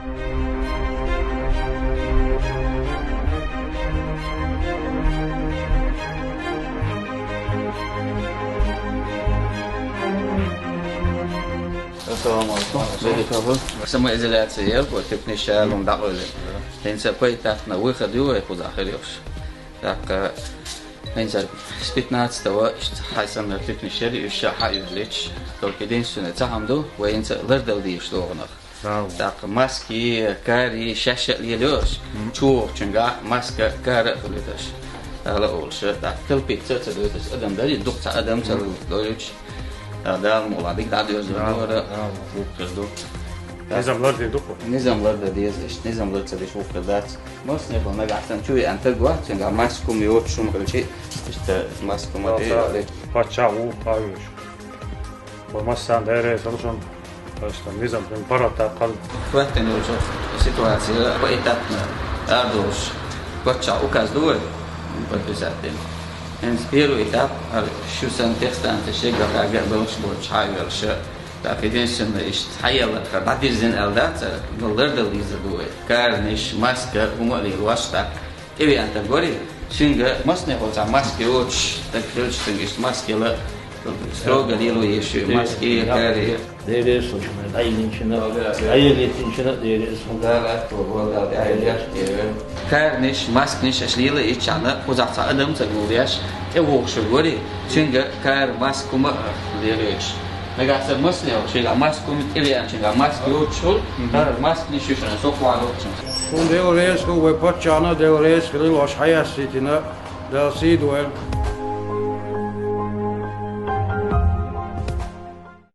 Assalamu alaikum. Very cool. Sama izolatsiya bu teknik şalom dağılı. Hense paytaht na выход его и куда ходишь. Так, hense 15 توا حسن teknik şeri iş hayırlıç. Только единственное цахамду, венse лердел дiyişloğuna. Так, маски, кари, şaşırlıyoruz. Çoğu çünkü maske karı kılıyoruz. Hala olsa, tak, kılpit çatılıyoruz. Adam da doktor adam çalıyoruz. Da muladık da diyoruz böyle bu kızdı. Nizamlar dedik o. Nizamlar da diyoruz işte nizamlar çalışıyor bu kadar. Mas ne bana gahtan çünkü antargua çünkü maskum yok şum kılçı işte maskum da Paça u ayış. Bu masan değeri çalışan işte nizam parata kal. Vaktin olacak situasyon bu etapna ardoş paça o kazdı bu zaten. En spiru etap şu sen testan teşekkür ederim bu çayır şey. Takidin şimdi işte hayallar kadar dizin eldat dolar da lizadoy. Karniş maske umali wasta. Evi anta gori çünkü masne olsa maske uç takılıştın işte maskeler stroga dilo yeşil maske kari. Değeri sonuçta ayın içinde ayın içinde değeri sonuçta. Karniş maskniş aşlıyla içana uzaksa adam sagulyaş. Evo şu gori çünkü kar maskuma liyeş. Negasar masne o şey maskum iliyan çünkü maske uçul. Maskni şu şuna sokwa uçun. Kun devreye sku ve paçana devreye skri loş hayasitine del sidwell